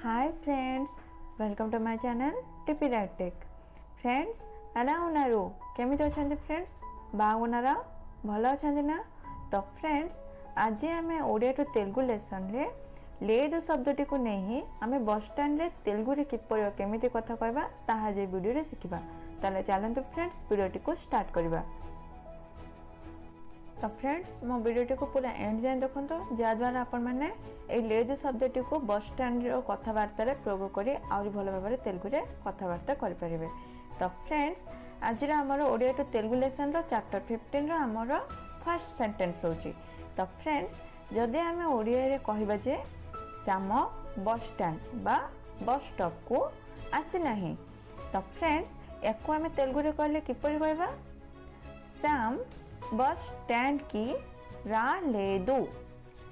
Hi friends, welcome to my channel Tech. Friends, ఎలా ఉన్నారు? केमिति अछंती फ्रेंड्स? बागुनारा भलो अछंती ना? तो फ्रेंड्स आज आमे ओडिया टू तेलुगु लेसन रे लेदु शब्दटी को नहीं आमे बस स्टैंड रे तेलुगु रे किपर केमिति कथा कहबा ताहा जे वीडियो रे सिखिबा। ताले चलंतु फ्रेंड्स वीडियोटी को स्टार्ट करबा। तो फ्रेंड्स मो वीडियोटी को पूरा एंड जाए देखो जहाँद्वारा आपण मैंने लेदु शब्दटी को बस स्टैंड कथबार्ता प्रयोग करी आउरी भल भाव तेलुगु रे कथबार्ता करें। तो फ्रेंड्स आज आमर Odia to Telugu lesson chapter 15 आमर फर्स्ट सेंटेंस होची। तो फ्रेंड्स जदि आम ओडिया रे कहबा जे श्याम बस स्टैंड बा बस स्टॉप को आसी नहीं, तो फ्रेंड्स याको आम तेलुगु रे कहले किपरि कहबा? श्याम बस स्टैंड की रालेदु।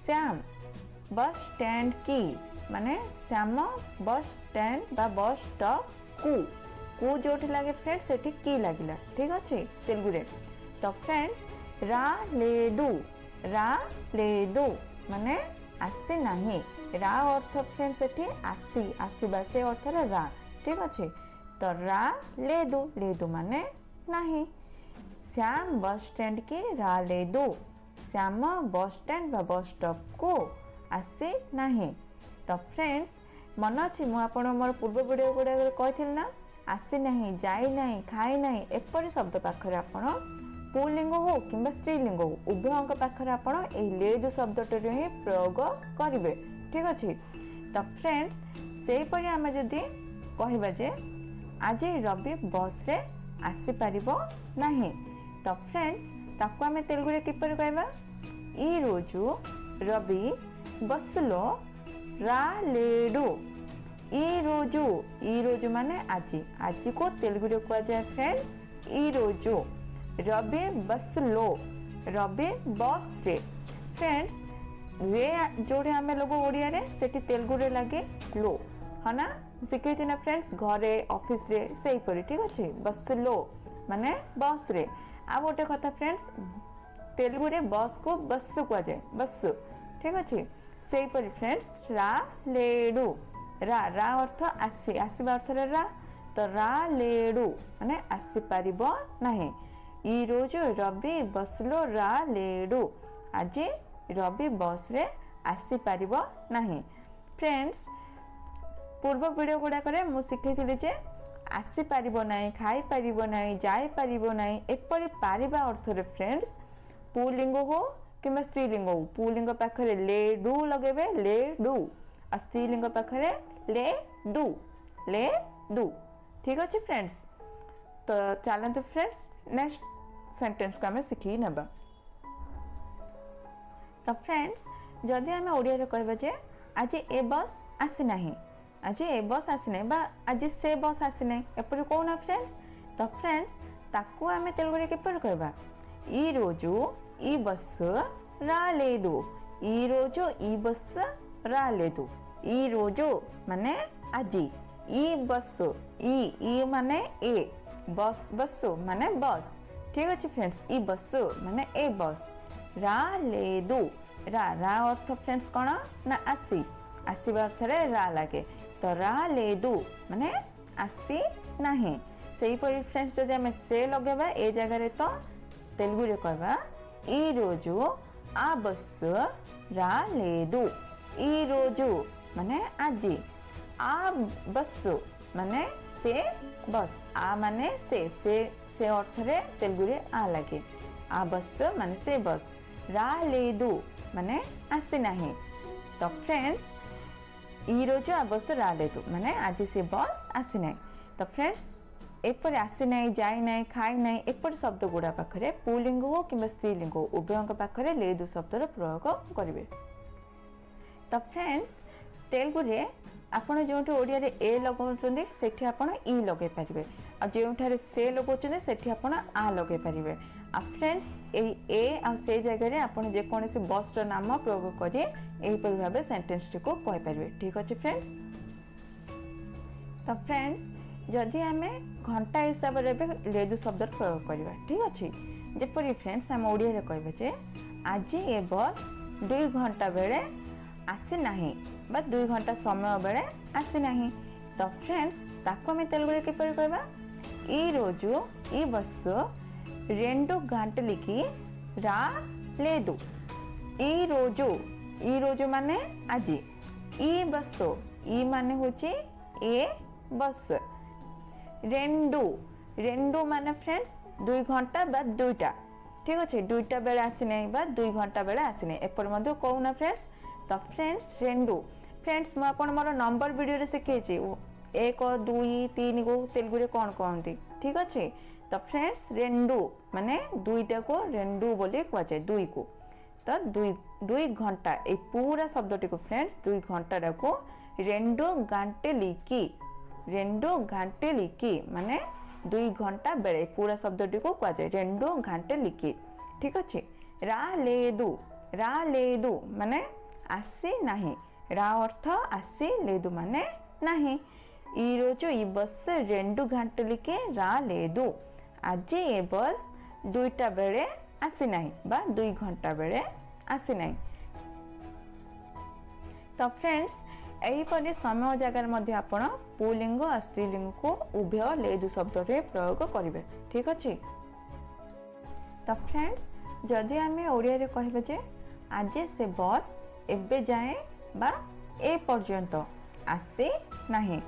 श्याम बस स्टैंड की माने श्याम बस स्टैंड बा बस स्टॉप को जोठी लगे फ्रेंड्स सेठी की लागिला, ठीक अच्छे तेलुगु रे। तो फ्रेंड्स रालेदु माने आसी नहीं। रा अर्थ फ्रेंड्स सेठी आसी आसीबा से अर्थ रा, ठीक अच्छे। तो रालेदु लेदु माने नहीं। श्याम बस स्टैंड की रालेदु। श्याम बस स्टैंड बा बस स्टॉप को आसी नहीं। तो फ्रेंड्स मन अच्छी मुझे मोर पूर्व वीडियो गुड़ा कही ना आसी नहीं, जाई नहीं, खाई नहीं एपरी शब्द पाखरे आपण पुलिंग हो कि स्त्रीलिंग हो उभयों पाखरे आपण ए लेदु शब्दटी ही प्रयोग करेंगे, ठीक अच्छे। तो फ्रेंड्स से परी आम जदि कहबा जे आज रवि बस रे आसी पारिबो नहीं, तो फ्रेंड्स ताको आम तेलुगु रे किपर कहबा? ई रोजु रवि बसलो रालेडु। ई रोजु माने आज, आज को तेलुगु रे कहा जाए फ्रेंड्स ई रोजु। रवि बसलो, रवि बस रे। फ्रेंड्स रे जोड़े आम लोग ओडिया रे सेठी तेलुगु रे लगे लो, है ना? शिखे ना फ्रेंड्स घरे ऑफिस रे से परी, ठीक अच्छे। बसलो माने बस रे। आ गोटे कथा फ्रेंड्स तेलुगु रे बस को बस कह जाए, बस, ठीक अच्छे। से परी फ्रेंड्स रालेडु रा अर्थ आसी आसीबा अर्थ रा। तो रालेडु माने आसी पारिबो नहीं। ई रोज रवि बसलो रालेडु। आज रवि बस रे आसी पारिबो नहीं। फ्रेंड्स पूर्व वीडियो गुड़ाक मु शिखी जे आसी पारिबो नहीं, खाई पारिबो नहीं, जाई पारिबो नहीं एपरी पारिबा अर्थ रे फ्रेंड्स पुलिंग हो कि स्त्रीलिंग हो पुलिंग पाखरे लेडु लगेबे लेडु और स्त्रीलिंग पाखरे लेदु, ठीक अच्छे फ्रेंड्स। तो चलते फ्रेंड्स नेक्स्ट सेंटेंस को आम शिखी नबा। तो फ्रेंड्स जदि आम ओडिया रे कहबा जे आज ए बस आसी नहीं, आज ए बस आसी नहीं बा आज से बस आसी नहीं एपरी कहना फ्रेंड्स। तो फ्रेंड्स ताकू आम तेलुगु रे किपर कहबा? ई रोजु ई बस रालेदु। ई रोजु ई बस रालेदु। ई रोजु माने आज, ई बस ई माने ए, बस माने बस, ठीक अच्छे फ्रेंड्स। ई बस माने ए बस। रालेदु रा अर्थ फ्रेंड्स कौन ना आसी आसीबा अर्थ रे रा लगे। तो रालेदु माने आसी नहीं। से परी फ्रेंड्स जदि आम से लगेबा ए जगह तो तेलुगु रे कहबा ई रोजु आ बस रालेदु। ई रोजु माने आज, आ बस माने से बस, आ माने से अर्थ रे तेलुगु रे आ लगे। आ बस माने से बस। रालेदु माने आसी नहीं। तो फ्रेंड्स ई रोजु आ बस रालेदु माने आज से बस आसी नहीं। तो फ्रेंड्स एपर आसी नहीं, जाई नहीं, खाई नहीं एपर शब्द गुड़ा पाखरे पुलिंग हो कि स्त्रीलिंग हो उभयों पाखरे लेदु शब्दर प्रयोग करेंगे। तो फ्रेंड्स तेलुगु रे आपण जो ओडिया रे ए लगाउछन्ते सेठी आपण ई लगे पारिबे आ जोठारे से लगाउछन्ते सेठी आपण आ लगे पारिबे। आ फ्रेंड्स ए आ से जगह रे आपण जे कोनसे बस रो नाम प्रयोग करिए एही पर भाबे सेंटेंस को कहि पारिबे, ठीक अछि फ्रेंड्स। तो फ्रेंड्स जदि आमे घंटा हिसाब रे लेदु शब्द प्रयोग करबा, ठीक अछि। जेपरि फ्रेंड्स हम ओडिया रे कहबे जे आज ए बस 2 घंटा बेले आसी नहीं बा 2 घंटा समय बेले आसी नाही तो फ्रेंड्स ताको हमें तेलुगु रे किपरि कहबा ई रोजु ई बस्सु रेंडु गंटलिकी रा लेदु ई रोजु माने आजी ई बस्सु ई माने होची ए बस रेंडु माने फ्रेंड्स 2 घंटा बा 2टा ठीक अच्छे 2टा बेले आसी नहीं बा 2 घंटा बेले आसी नहीं एपर मध्य कहूना फ्रेंड्स तो फ्रेंड्स रेंडु फ्रेंड्स मु आपन मोर नंबर वीडियो रे सिखेछि 1 2 3 को तेलुगु रे कोन कहंती ठीक अच्छे तो फ्रेंड्स रेंडु माने 2टा को रेंडु बोली कहै छै 2 को तो 2 घंटा ए पूरा शब्दटी को फ्रेंड्स 2 घंटा को रेंडु घंटे लिकी माने 2 घंटा बेले पूरा शब्दटी को कहै छै रेंडु घंटे लिकी ठीक अच्छे रा लेदु माने आसी नाही रा अर्थ आसी लेदु माने नाही ई रोजु ई बस रेंडु घंटे लिके रा लेदु आज ए बस 2टा बेले आसी नाही बा 2 घंटा बेले आसी नाही तो फ्रेंड्स एही परि समय जगह मध्य आपण पुलिंग और स्त्रीलिंग को उभय लेदु शब्द रे प्रयोग करिवे ठीक अछि तो फ्रेंड्स जदि आमे ओडिया रे कहबे जे आज से बस एबे जाए बा ए पर्यंत आसी नाही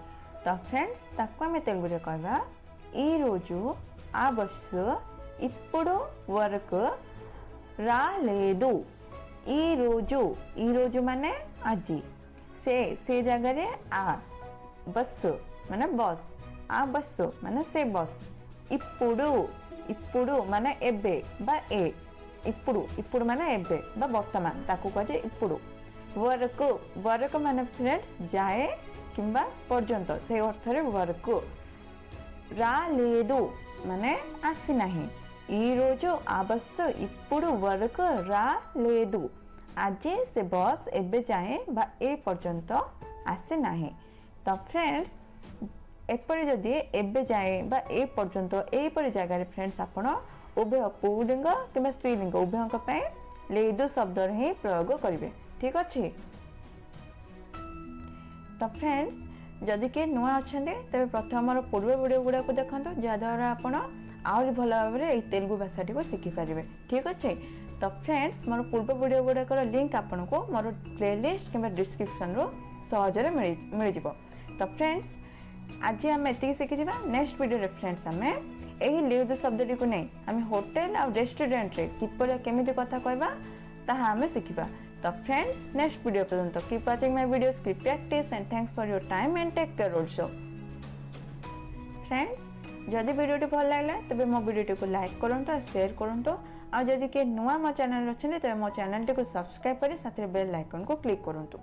तो फ्रेंड्स ताको आमे तेलुगु रे कहबा ई रोजु आ बस्सु इप्पुडु वर्क रा लेदु ई रोजु माने आजी से जगह रे आ बस माने बस आ बस माने से बस इप्पुडु माने एबे बा ए इप्पुडु माने एबे बा वर्तमान ताकू कहे इप्पुडु वर्क माने फ्रेंड्स जाए किंबा पर्यंत से अर्थ रे वर्क रा लेदु माने आसी नाही ई रोजु आबस इप्पुडु वर्क रा लेदु आज से बस एबे जाए बा ए पर्यंत आसी नाही तो फ्रेंड्स एपरि जदि एबे जाए बा ए पर्यंत ए परि जगह रे फ्रेंड्स आपण उभय पुलिंग किंबा स्त्रीलिंग उभयक पे लेदु शब्द रे ही प्रयोग करिवे ठीक अछि तो फ्रेंड्स जदि के नुआ अछंदे तबे प्रथम हमर पूर्व वीडियो गुडा को देखंतो जा द्वारा आपण आउर भल भाव रे तेलुगु भाषा को शिखि पारिबे ठीक अछि तो फ्रेंड्स मोर पूर्व वीडियो गुड़ाकर लिंक आपन को मोर प्लेलिस्ट किंबा डिस्क्रिप्शन रो सहजरे मिल जिवो तो फ्रेंड्स आज हम एति शिखि नेक्स्ट वीडियो रे फ्रेंड्स हमें एही लेदु शब्दटी को नै हम होटल और रेस्टोरेंट रे किपर केमिति कथा कहबा ताहा हमें शिखिबा तो फ्रेंड्स नेक्स्ट वीडियो पर्यंत keep watching my videos keep practice and thanks for your time and take care also friends जदि वीडियोटी भल लागला तबे मो वीडियोटी को लाइक करंतो और शेयर करंतो आ जदि के नुआ मो चैनल अच्छे तेरे मो चैनल को सब्सक्राइब करी साथ बेल आइकन को क्लिक करंतु।